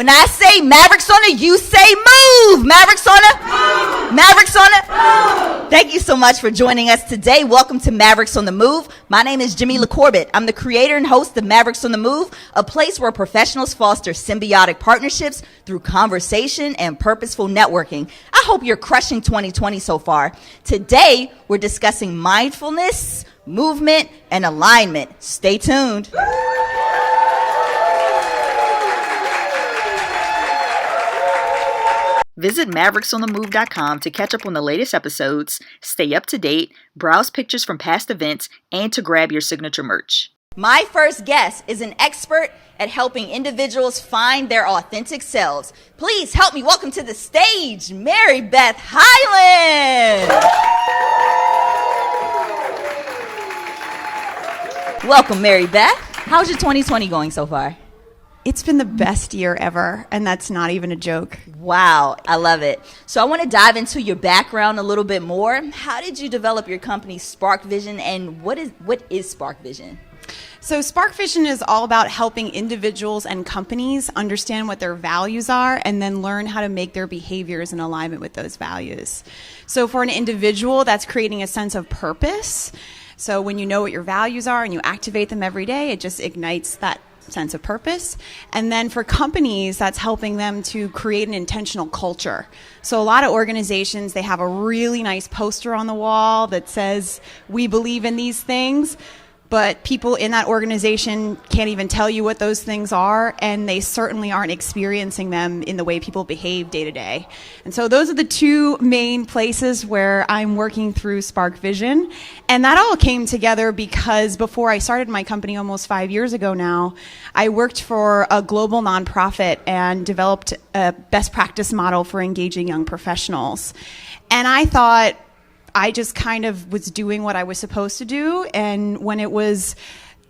When I say Mavericks on it, you say move. Mavericks on it. Move. Mavericks on it. Move. Thank you so much for joining us today. Welcome to Mavericks on the Move. My name is Jamilah Corbitt. I'm the creator and host of Mavericks on the Move, a place where professionals foster symbiotic partnerships through conversation and purposeful networking. I hope you're crushing 2020 so far. Today, we're discussing mindfulness, movement, and alignment. Stay tuned. Visit MavericksOnTheMove.com to catch up on the latest episodes, stay up to date, browse pictures from past events, and to grab your signature merch. My first guest is an expert at helping individuals find their authentic selves. Please help me welcome to the stage, MaryBeth Hyland. Welcome, MaryBeth. How's your 2020 going so far? It's been the best year ever, and that's not even a joke. Wow, I love it. So I want to dive into your background a little bit more. How did you develop your company, SparkVision, and what is SparkVision? So SparkVision is all about helping individuals and companies understand what their values are and then learn how to make their behaviors in alignment with those values. So for an individual, that's creating a sense of purpose. So when you know what your values are and you activate them every day, it just ignites that sense of purpose. And then for companies, that's helping them to create an intentional culture. So a lot of organizations, they have a really nice poster on the wall that says, we believe in these things, but people in that organization can't even tell you what those things are, and they certainly aren't experiencing them in the way people behave day to day. And so those are the two main places where I'm working through SparkVision. And that all came together because before I started my company almost 5 years ago now, I worked for a global nonprofit and developed a best practice model for engaging young professionals. And I thought, I just kind of was doing what I was supposed to do. And when it was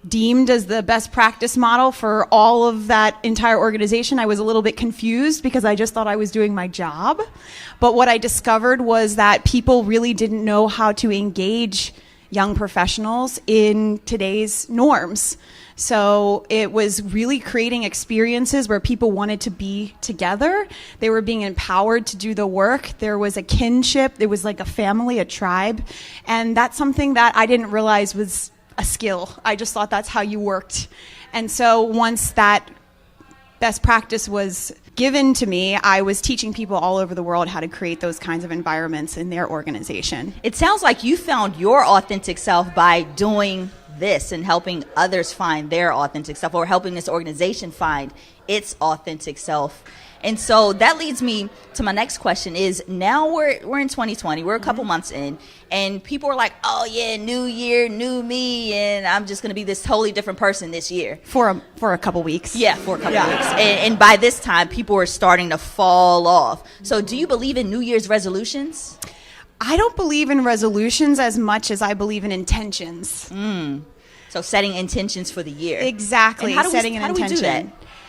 deemed as the best practice model for all of that entire organization, I was a little bit confused because I just thought I was doing my job. But what I discovered was that people really didn't know how to engage young professionals in today's norms. So it was really creating experiences where people wanted to be together. They were being empowered to do the work. There was a kinship. It was like a family, a tribe. And that's something that I didn't realize was a skill. I just thought that's how you worked. And so once that best practice was given to me, I was teaching people all over the world how to create those kinds of environments in their organization. It sounds like you found your authentic self by doing this and helping others find their authentic self, or helping this organization find its authentic self. And so that leads me to my next question is, now we're in 2020, we're a couple months in, and people are like, oh yeah, new year, new me, and I'm just going to be this totally different person this year. For a couple weeks. Yeah, for a couple weeks. And by this time, people are starting to fall off. So do you believe in New Year's resolutions? I don't believe in resolutions as much as I believe in intentions. So setting intentions for the year. Exactly. And setting an intention. How do we do that?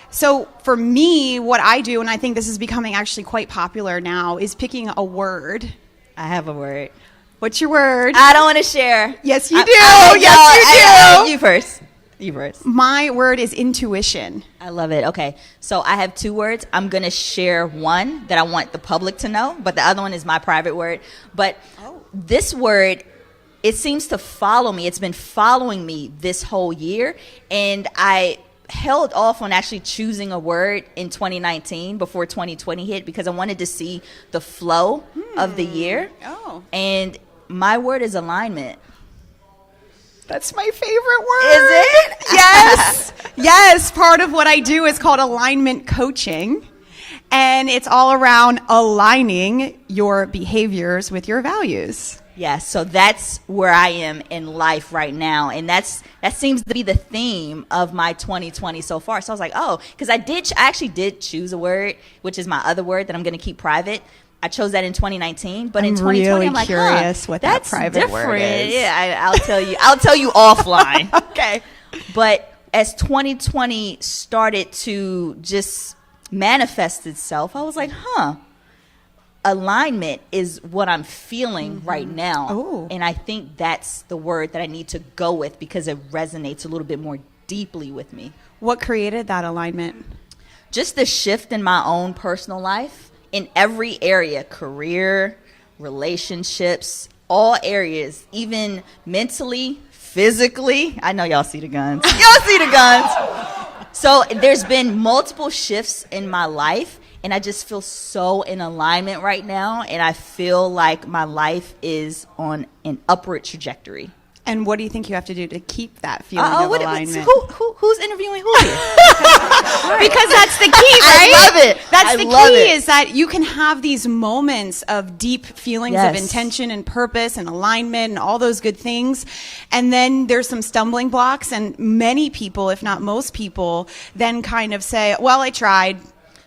So for me, what I do, and I think this is becoming actually quite popular now, is picking a word. I have a word. What's your word? I don't want to share. Yes, you do. Yes, you do. You first. You first. My word is intuition. I love it. Okay. So I have two words. I'm going to share one that I want the public to know, but the other one is my private word. But this word, it seems to follow me. It's been following me this whole year. And I held off on actually choosing a word in 2019 before 2020 hit because I wanted to see the flow of the year. And my word is alignment. That's my favorite word. Is it? Yes. Yes. Part of what I do is called alignment coaching. And it's all around aligning your behaviors with your values. Yes, so that's where I am in life right now, and that seems to be the theme of my 2020 so far. So I was like, because I actually did choose a word, which is my other word that I'm going to keep private. I chose that in 2019, but in 2020, really I'm like, curious what that's that private different. word is. Yeah, I'll tell you. I'll tell you offline. Okay. But as 2020 started to just manifest itself, I was like, alignment is what I'm feeling right now. And I think that's the word that I need to go with because it resonates a little bit more deeply with me. What created that alignment? just the shift in my own personal life in every area, career, relationships, all areas, even mentally, physically. I know y'all see the guns. Y'all see the guns. So there's been multiple shifts in my life, and I just feel so in alignment right now, and I feel like my life is on an upward trajectory. And what do you think you have to do to keep that feeling of alignment? Who's interviewing who here? Because that's the key, right? I love it. That's the key is that you can have these moments of deep feelings of intention and purpose and alignment and all those good things. And then there's some stumbling blocks. And many people, if not most people, then kind of say, well, I tried.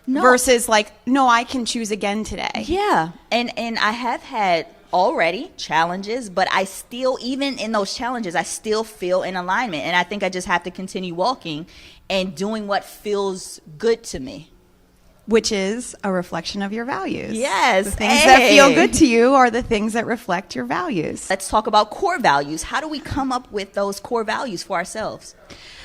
No. Versus like, no, I can choose again today. Yeah. And I have had already challenges, but I still, even in those challenges, I still feel in alignment. And I think I just have to continue walking and doing what feels good to me. Which is a reflection of your values. Yes. The things that feel good to you are the things that reflect your values. Let's talk about core values. How do we come up with those core values for ourselves?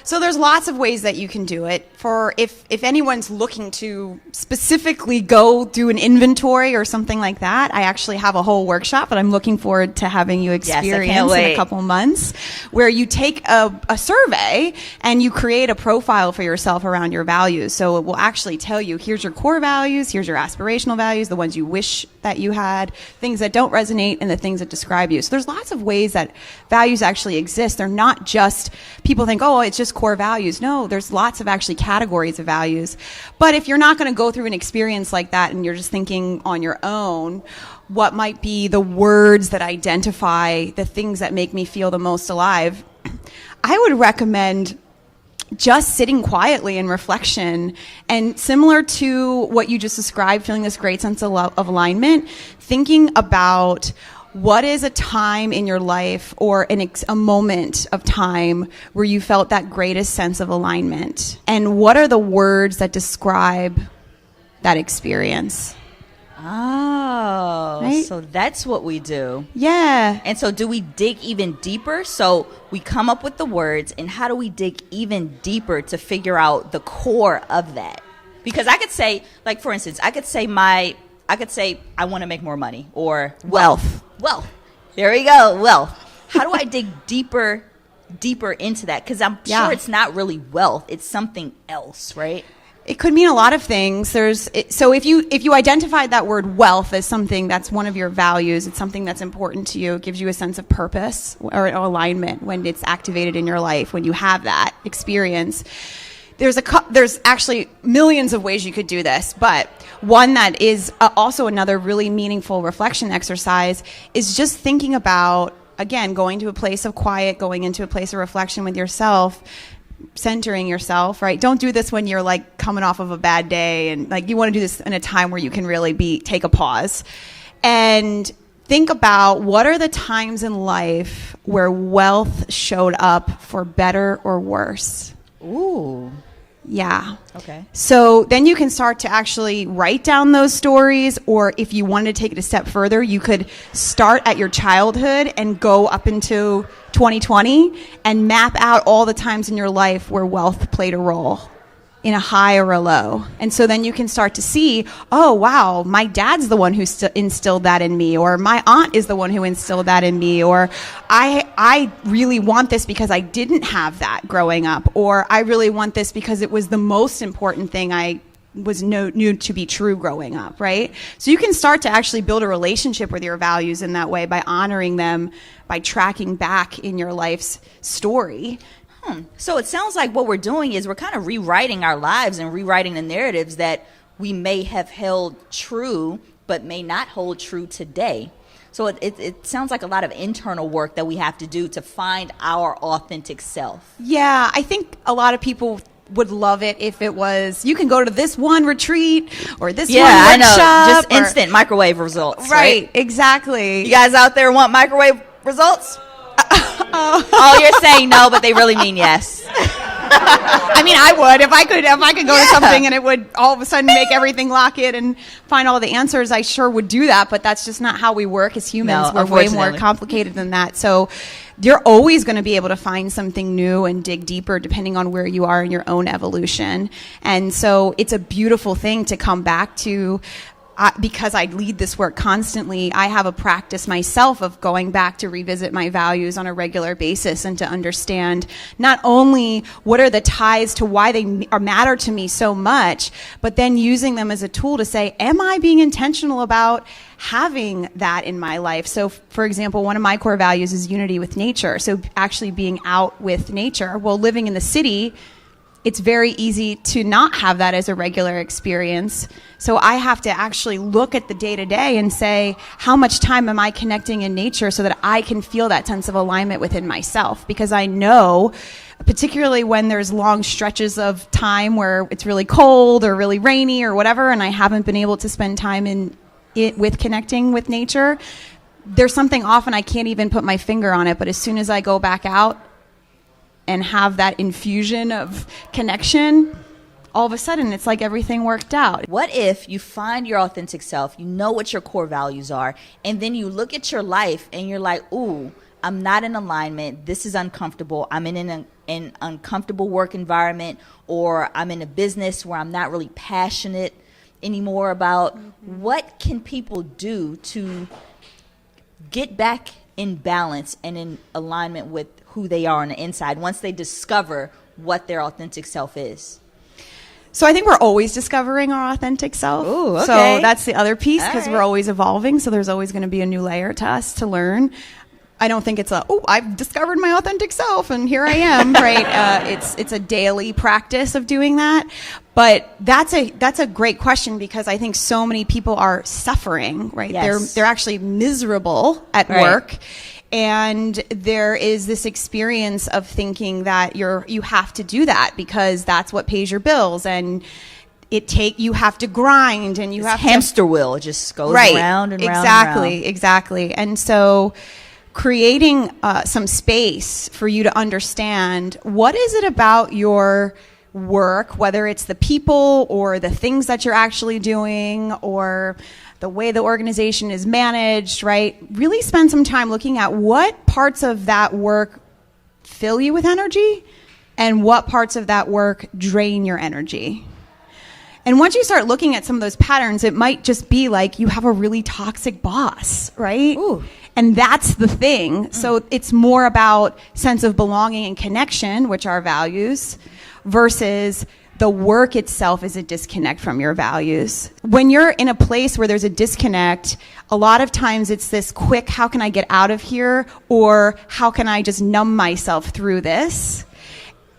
So there's lots of ways that you can do it. For if anyone's looking to specifically go do an inventory or something like that, I actually have a whole workshop that I'm looking forward to having you experience in a couple months, where you take a survey and you create a profile for yourself around your values. So it will actually tell you, here's your core values, here's your aspirational values, the ones you wish that you had, things that don't resonate, and the things that describe you. So there's lots of ways that values actually exist. They're not just, people think, oh, it's just core values. No, there's lots of actually categories of values. But if you're not going to go through an experience like that and you're just thinking on your own, what might be the words that identify the things that make me feel the most alive, I would recommend just sitting quietly in reflection, and similar to what you just described, feeling this great sense of alignment, thinking about what is a time in your life or a moment of time where you felt that greatest sense of alignment? And what are the words that describe that experience? Oh, right? So that's what we do. Yeah. And so do we dig even deeper? So we come up with the words, and how do we dig even deeper to figure out the core of that? Because I could say, like, for instance, I could say I want to make more money, or wealth. There we go. Wealth. How do I dig deeper into that? Because I'm sure it's not really wealth. It's something else, right? It could mean a lot of things. So if you identified that word wealth as something that's one of your values, it's something that's important to you, it gives you a sense of purpose or alignment when it's activated in your life, when you have that experience. There's actually millions of ways you could do this, but one that is also another really meaningful reflection exercise is just thinking about, again, going to a place of quiet, going into a place of reflection with yourself, centering yourself, right? Don't do this when you're like coming off of a bad day, and like you want to do this in a time where you can really take a pause and think about what are the times in life where wealth showed up for better or worse. Ooh. Yeah. Okay. So then you can start to actually write down those stories, or if you wanted to take it a step further, you could start at your childhood and go up into 2020 and map out all the times in your life where wealth played a role in a high or a low. And so then you can start to see, oh, wow, my dad's the one who instilled that in me, or my aunt is the one who instilled that in me, or I really want this because I didn't have that growing up, or I really want this because it was the most important thing I knew to be true growing up, right? So you can start to actually build a relationship with your values in that way by honoring them, by tracking back in your life's story. So it sounds like what we're doing is we're kind of rewriting our lives and rewriting the narratives that we may have held true but may not hold true today. So it sounds like a lot of internal work that we have to do to find our authentic self. Yeah, I think a lot of people would love it if it was, you can go to this one retreat or this one workshop. I know, just instant microwave results. Right, exactly. You guys out there want microwave results? Oh, you're saying no, but they really mean yes. I mean, I would if I could go to something and it would all of a sudden make everything lock it and find all the answers. I sure would do that, but that's just not how we work as humans. No, we're way more complicated than that. So you're always going to be able to find something new and dig deeper depending on where you are in your own evolution. And so it's a beautiful thing to come back to. Because I lead this work constantly, I have a practice myself of going back to revisit my values on a regular basis and to understand not only what are the ties to why they matter to me so much, but then using them as a tool to say, am I being intentional about having that in my life? So, for example, one of my core values is unity with nature. So actually being out with nature. Well, living in the city, it's very easy to not have that as a regular experience. So I have to actually look at the day-to-day and say, how much time am I connecting in nature so that I can feel that sense of alignment within myself? Because I know, particularly when there's long stretches of time where it's really cold or really rainy or whatever, and I haven't been able to spend time in it with connecting with nature, there's something off and I can't even put my finger on it. But as soon as I go back out and have that infusion of connection, all of a sudden it's like everything worked out. What if you find your authentic self, you know what your core values are, and then you look at your life and you're like, ooh, I'm not in alignment, this is uncomfortable, I'm in an uncomfortable work environment, or I'm in a business where I'm not really passionate anymore about. What can people do to get back in balance and in alignment with who they are on the inside once they discover what their authentic self is? So I think we're always discovering our authentic self. Ooh, okay. So that's the other piece, because right. We're always evolving. So there's always going to be a new layer to us to learn. I don't think it's I've discovered my authentic self and here I am, right? It's a daily practice of doing that. But that's a great question, because I think so many people are suffering, right? Yes. They're actually miserable at Right. work. And there is this experience of thinking that you have to do that because that's what pays your bills, and you have to grind, and you have hamster wheel, it just goes right, round and round. Exactly. And so creating some space for you to understand, what is it about your work, whether it's the people or the things that you're actually doing or the way the organization is managed, right? Really spend some time looking at what parts of that work fill you with energy and what parts of that work drain your energy. And once you start looking at some of those patterns, it might just be like you have a really toxic boss, right? Ooh. And that's the thing. So it's more about sense of belonging and connection, which are values, versus the work itself is a disconnect from your values. When you're in a place where there's a disconnect, a lot of times it's this quick, how can I get out of here? Or how can I just numb myself through this?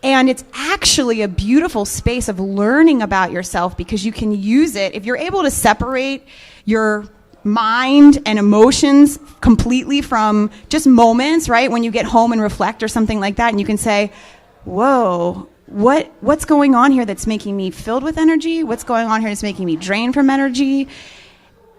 And it's actually a beautiful space of learning about yourself, because you can use it. If you're able to separate your mind and emotions completely from just moments, right? When you get home and reflect or something like that, and you can say, whoa, what's going on here that's making me filled with energy? What's going on here that's making me drained from energy?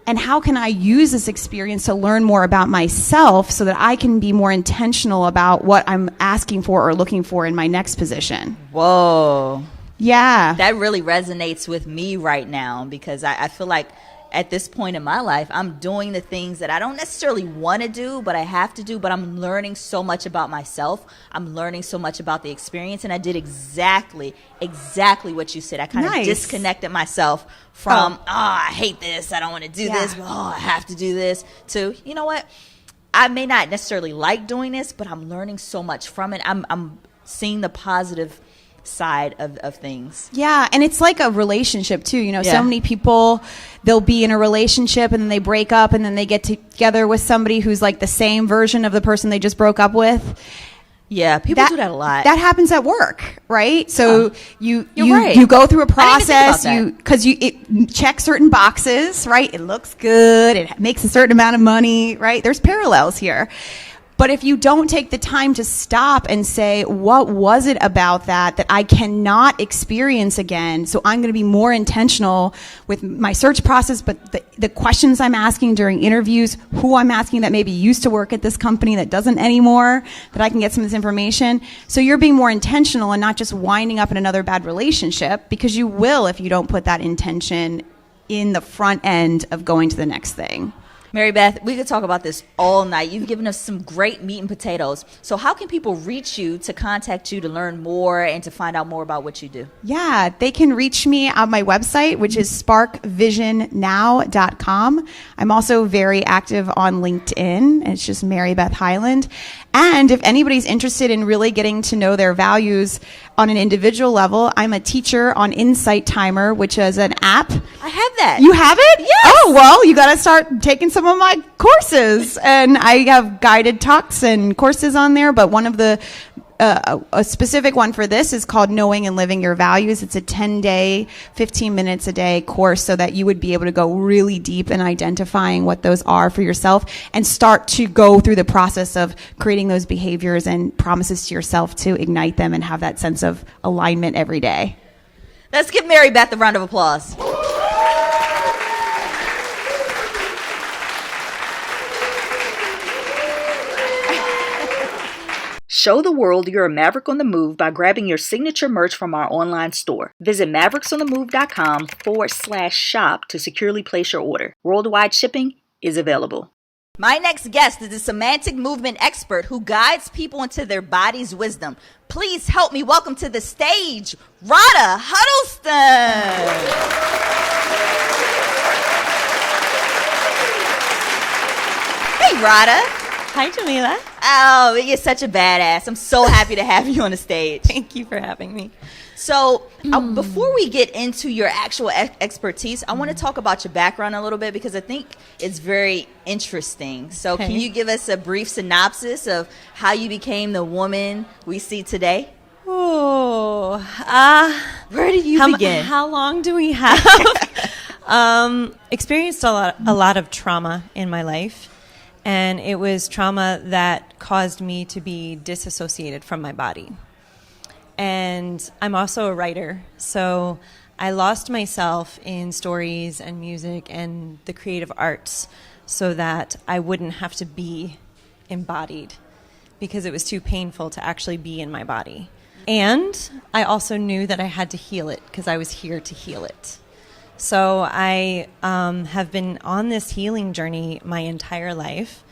And how can I use this experience to learn more about myself so that I can be more intentional about what I'm asking for or looking for in my next position? Whoa. Yeah. That really resonates with me right now, because I feel like at this point in my life, I'm doing the things that I don't necessarily want to do, but I have to do. But I'm learning so much about myself. I'm learning so much about the experience. And I did exactly what you said. I kind of disconnected myself from, I hate this, I don't want to do this, but I have to do this, to, you know what? I may not necessarily like doing this, but I'm learning so much from it. I'm seeing the positive side of things. Yeah, and it's like a relationship too. You know, so many people, they'll be in a relationship and then they break up and then they get together with somebody who's like the same version of the person they just broke up with. Yeah, people do that a lot. That happens at work, right? So you go through a process, it checks certain boxes, right? It looks good, it makes a certain amount of money, right? There's parallels here. But if you don't take the time to stop and say, what was it about that I cannot experience again? So I'm going to be more intentional with my search process, but the questions I'm asking during interviews, who I'm asking that maybe used to work at this company that doesn't anymore, that I can get some of this information. So you're being more intentional and not just winding up in another bad relationship, because you will if you don't put that intention in the front end of going to the next thing. MaryBeth, we could talk about this all night. You've given us some great meat and potatoes. So how can people reach you to contact you to learn more and to find out more about what you do? Yeah, they can reach me on my website, which is SparkVisionNow.com. I'm also very active on LinkedIn. It's just MaryBeth Hyland. And if anybody's interested in really getting to know their values on an individual level, I'm a teacher on Insight Timer, which is an app. I have that. You have it? Yes. Oh, well, you got to start taking some of my courses. And I have guided talks and courses on there, but one of the a specific one for this is called Knowing and Living Your Values. It's a 10-day, 15 minutes a day course so that you would be able to go really deep in identifying what those are for yourself and start to go through the process of creating those behaviors and promises to yourself to ignite them and have that sense of alignment every day. Let's give MaryBeth a round of applause. Show the world you're a Maverick on the Move by grabbing your signature merch from our online store. Visit mavericksonthemove.com/shop to securely place your order. Worldwide shipping is available. My next guest is a semantic movement expert who guides people into their body's wisdom. Please help me welcome to the stage, Rada Huddleston. Hey, Rada. Hi, Jamilah. Oh, you're such a badass. I'm so happy to have you on the stage. Thank you for having me. So before we get into your actual expertise, I want to talk about your background a little bit because I think it's very interesting. So Can you give us a brief synopsis of how you became the woman we see today? Oh, where do you begin? How long do we have? Experienced a lot of trauma in my life. And it was trauma that caused me to be disassociated from my body. And I'm also a writer, so I lost myself in stories and music and the creative arts so that I wouldn't have to be embodied because it was too painful to actually be in my body. And I also knew that I had to heal it because I was here to heal it. So I have been on this healing journey my entire life,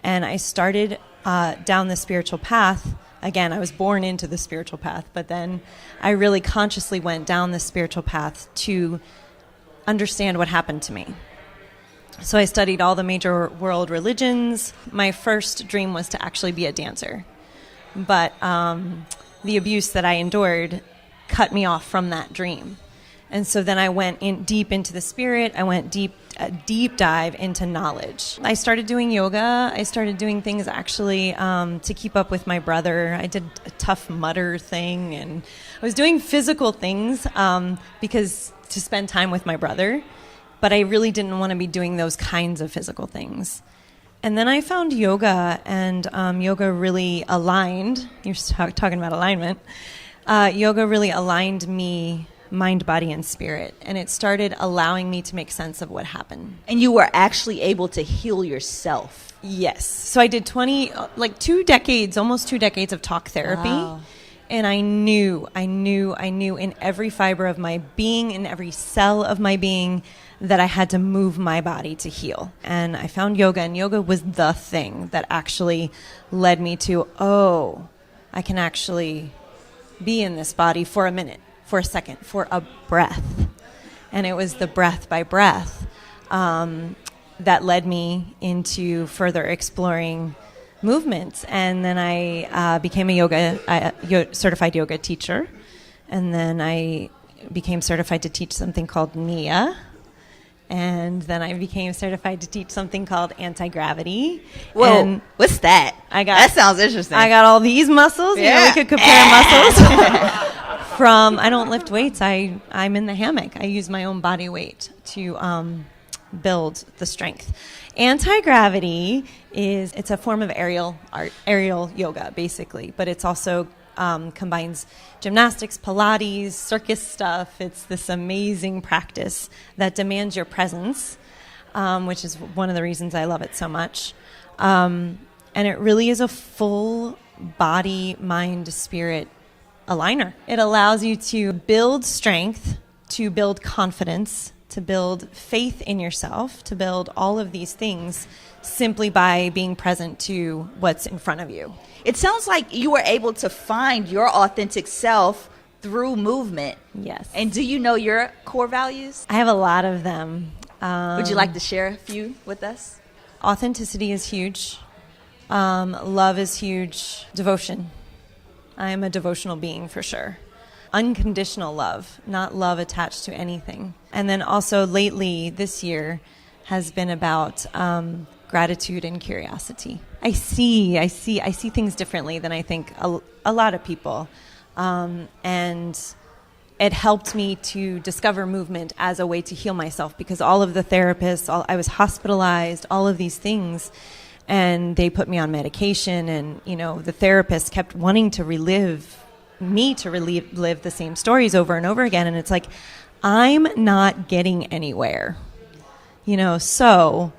and I started down the spiritual path. Again, I was born into the spiritual path, but then I really consciously went down the spiritual path to understand what happened to me. So I studied all the major world religions. My first dream was to actually be a dancer, but the abuse that I endured cut me off from that dream. And so then I went in deep into the spirit. I went deep dive into knowledge. I started doing yoga. I started doing things actually to keep up with my brother. I did a Tough Mudder thing, and I was doing physical things because to spend time with my brother. But I really didn't want to be doing those kinds of physical things. And then I found yoga, and yoga really aligned. You're talking about alignment. Yoga really aligned me, mind, body, and spirit. And it started allowing me to make sense of what happened. And you were actually able to heal yourself. Yes. So I did almost 2 decades of talk therapy. Wow. And I knew in every fiber of my being, in every cell of my being, that I had to move my body to heal. And I found yoga, and yoga was the thing that actually led me to, I can actually be in this body for a minute, for a second, for a breath. And it was the breath by breath that led me into further exploring movements. And then I became a certified yoga teacher. And then I became certified to teach something called Nia. And then I became certified to teach something called anti-gravity. Whoa, and what's that? That sounds interesting. I got all these muscles. Yeah. We could compare muscles. I don't lift weights. I'm in the hammock. I use my own body weight to build the strength. Anti-gravity it's a form of aerial yoga, basically, but it's also combines gymnastics, Pilates, circus stuff. It's this amazing practice that demands your presence, which is one of the reasons I love it so much. And it really is a full body, mind, spirit aligner. It allows you to build strength, to build confidence, to build faith in yourself, to build all of these things simply by being present to what's in front of you. It sounds like you were able to find your authentic self through movement. Yes. And do you know your core values? I have a lot of them. Would you like to share a few with us? Authenticity is huge. Love is huge. Devotion. I am a devotional being for sure. Unconditional love, not love attached to anything. And then also lately, this year, has been about gratitude and curiosity. I see things differently than I think a lot of people. And it helped me to discover movement as a way to heal myself, because all of the therapists, I was hospitalized, all of these things, and they put me on medication, and the therapist kept wanting to relive the same stories over and over again, and it's like, I'm not getting anywhere. So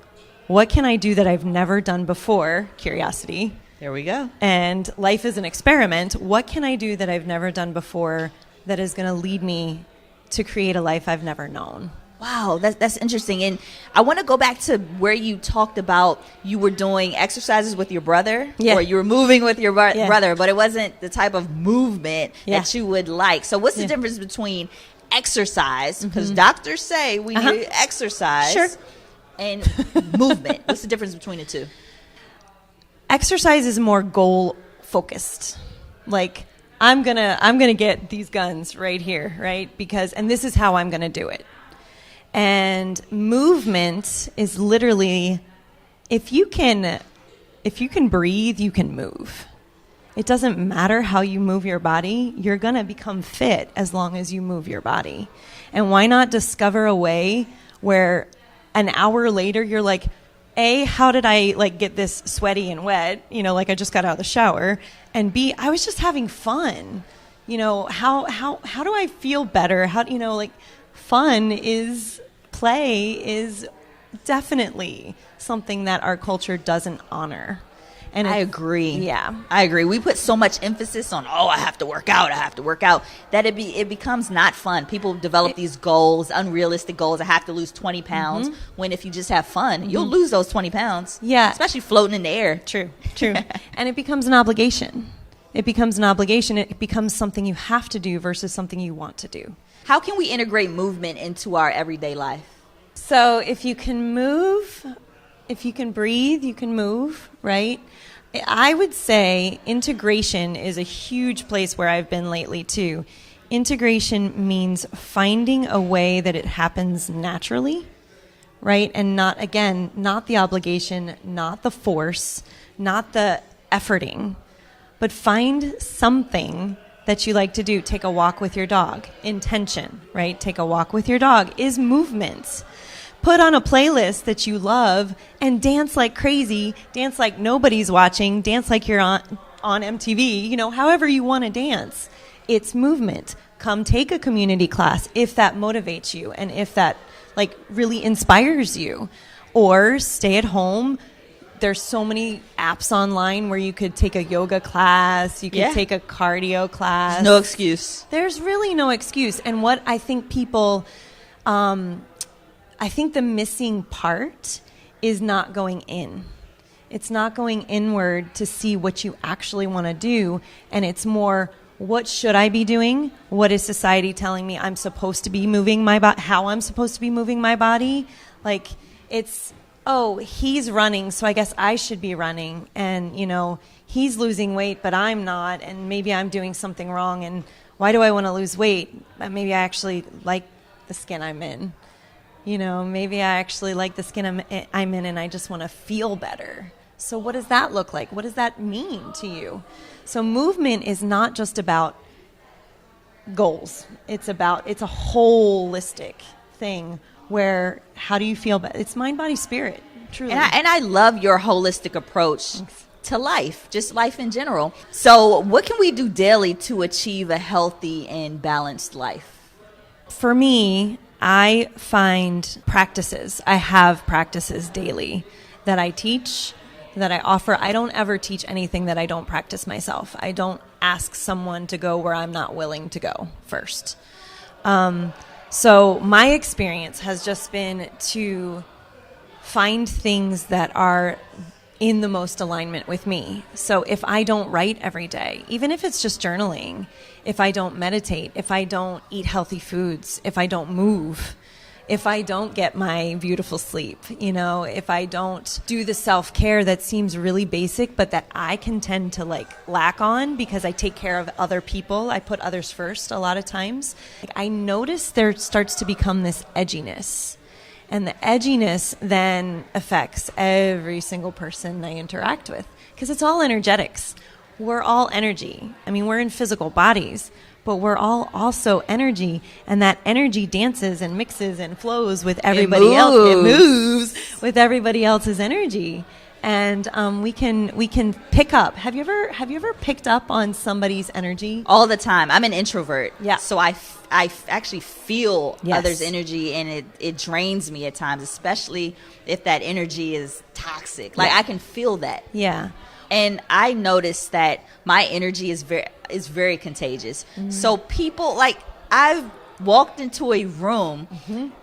what can I do that I've never done before? Curiosity. There we go. And life is an experiment. What can I do that I've never done before that is going to lead me to create a life I've never known? Wow, that's interesting. And I want to go back to where you talked about you were doing exercises with your brother, or you were moving with your brother, but it wasn't the type of movement that you would like. So what's the difference between exercise, because doctors say we need exercise, and movement? What's the difference between the two? Exercise is more goal focused. Like, I'm gonna get these guns right here, right? And this is how I'm gonna do it. And movement is literally, if you can breathe, you can move. It doesn't matter how you move your body, you're going to become fit as long as you move your body. And why not discover a way where an hour later you're like, A, how did I get this sweaty and wet? I just got out of the shower. And B, I was just having fun. How do I feel better? Play is definitely something that our culture doesn't honor. And I agree. Yeah. I agree. We put so much emphasis on, I have to work out, that it becomes not fun. People develop these goals, unrealistic goals. I have to lose 20 pounds, when if you just have fun, you'll lose those 20 pounds. Yeah. Especially floating in the air. True. And it becomes an obligation. It becomes something you have to do versus something you want to do. How can we integrate movement into our everyday life? So if you can move, if you can breathe, you can move, right? I would say integration is a huge place where I've been lately too. Integration means finding a way that it happens naturally, right? And not the obligation, not the force, not the efforting, but find something that you like to do. Take a walk with your dog. Intention, right? Take a walk with your dog is movement. Put on a playlist that you love and dance like crazy. Dance like nobody's watching. Dance like you're on MTV. However you want to dance. It's movement. Come take a community class if that motivates you and if that really inspires you. Or stay at home. There's so many apps online where you could take a yoga class, you could take a cardio class. There's no excuse. There's really no excuse. And what I think people, I think the missing part is not going in. It's not going inward to see what you actually want to do. And it's more, what should I be doing? What is society telling me I'm supposed to be moving my body? How I'm supposed to be moving my body? It's, he's running, so I guess I should be running. And, he's losing weight, but I'm not. And maybe I'm doing something wrong. And why do I want to lose weight? Maybe I actually like the skin I'm in. Maybe I actually like the skin I'm in and I just want to feel better. So what does that look like? What does that mean to you? So movement is not just about goals. It's a holistic thing where how do you feel? It's mind, body, spirit, truly. And I love your holistic approach to life, just life in general. So what can we do daily to achieve a healthy and balanced life? For me, I find practices. I have practices daily that I teach, that I offer. I don't ever teach anything that I don't practice myself. I don't ask someone to go where I'm not willing to go first. So my experience has just been to find things that are in the most alignment with me. So if I don't write every day, even if it's just journaling, if I don't meditate, if I don't eat healthy foods, if I don't move, if I don't get my beautiful sleep, if I don't do the self-care that seems really basic, but that I can tend to lack on because I take care of other people. I put others first a lot of times. I notice there starts to become this edginess. And the edginess then affects every single person I interact with because it's all energetics. We're all energy. I mean, we're in physical bodies, but we're all also energy, and that energy dances and mixes and flows with everybody else. It moves with everybody else's energy, and we can pick up. Have you ever picked up on somebody's energy? All the time. I'm an introvert, yeah. So I actually feel others' energy, and it drains me at times, especially if that energy is toxic. I can feel that. Yeah. And I noticed that my energy is very contagious. Mm-hmm. So people, I've walked into a room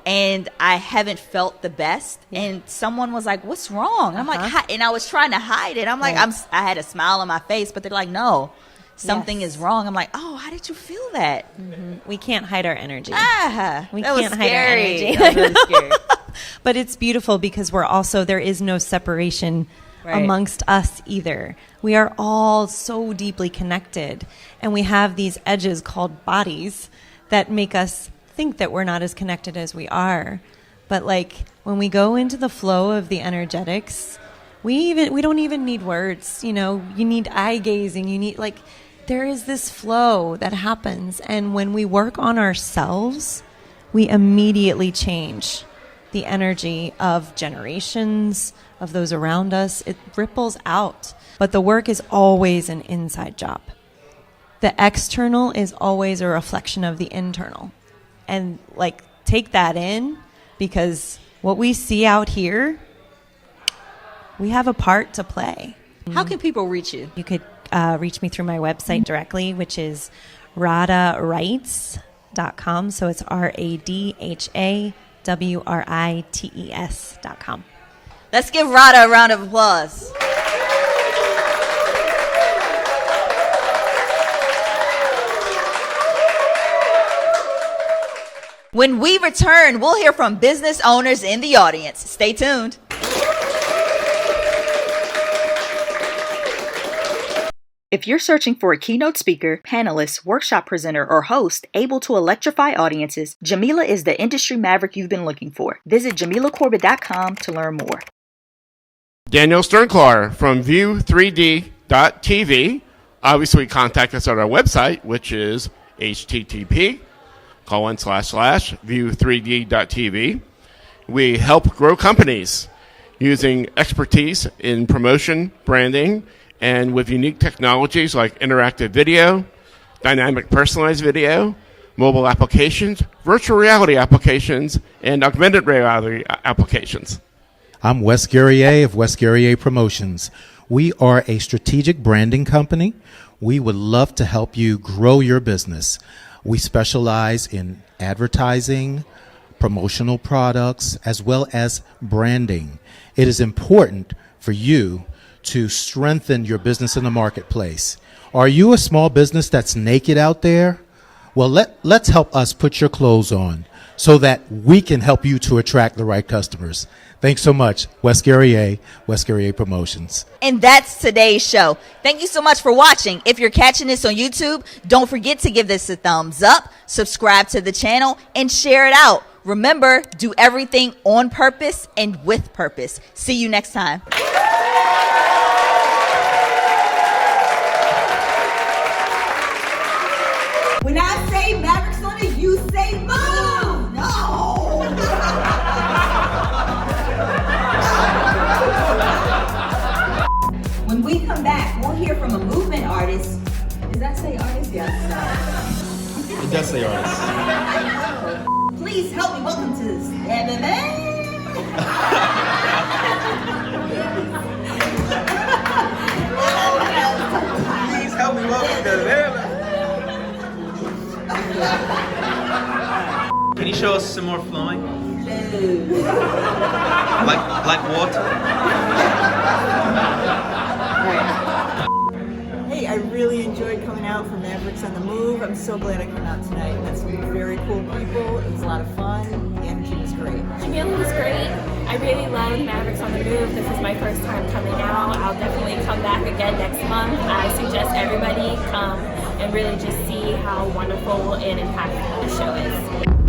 and I haven't felt the best. Yeah. And someone was like, "What's wrong?" I'm like, and I was trying to hide it. I'm like, I had a smile on my face, but they're like, "No, something is wrong." I'm like, "Oh, how did you feel that?" Mm-hmm. We can't hide our energy. We can't hide our energy. That was really scary. But it's beautiful because there is no separation amongst us either. We are all so deeply connected, and we have these edges called bodies that make us think that we're not as connected as we are. But when we go into the flow of the energetics, we don't even need words. You need eye gazing. You need there is this flow that happens, and when we work on ourselves, we immediately change the energy of generations, of those around us. It ripples out. But the work is always an inside job. The external is always a reflection of the internal. And take that in, because what we see out here, we have a part to play. How can people reach you? You could reach me through my website directly, which is radawrites.com. So it's RADHAWRITES.com. Let's give Rada a round of applause. When we return, we'll hear from business owners in the audience. Stay tuned. If you're searching for a keynote speaker, panelist, workshop presenter, or host able to electrify audiences, Jamilah is the industry maverick you've been looking for. Visit JamilahCorbitt.com to learn more. Daniel Sternklar from View3D.tv. Obviously, contact us at our website, which is http://view3d.tv. We help grow companies using expertise in promotion, branding, and with unique technologies like interactive video, dynamic personalized video, mobile applications, virtual reality applications, and augmented reality applications. I'm Wes Guerrier of Wes Guerrier Promotions. We are a strategic branding company. We would love to help you grow your business. We specialize in advertising, promotional products, as well as branding. It is important for you to strengthen your business in the marketplace. Are you a small business that's naked out there? Well, let's help us put your clothes on so that we can help you to attract the right customers. Thanks so much. Wes Guerrier Promotions. And that's today's show. Thank you so much for watching. If you're catching this on YouTube, don't forget to give this a thumbs up, subscribe to the channel, and share it out. Remember, do everything on purpose and with purpose. See you next time. When I say Mavericks on it, you say move. No. come back, we'll hear from a movement artist. Does that say artist? Yes. It does say artist. Please help me welcome to this MMA. Please help me welcome to the Can you show us some more flowing? Like water? Hey, I really enjoyed coming out for Mavericks on the Move. I'm so glad I came out tonight. Met some very cool people. It was a lot of fun. The energy was great. Jamilah was great. I really love Mavericks on the Move. This is my first time coming out. I'll definitely come back again next month. I suggest everybody come and really just see how wonderful and impactful the show is.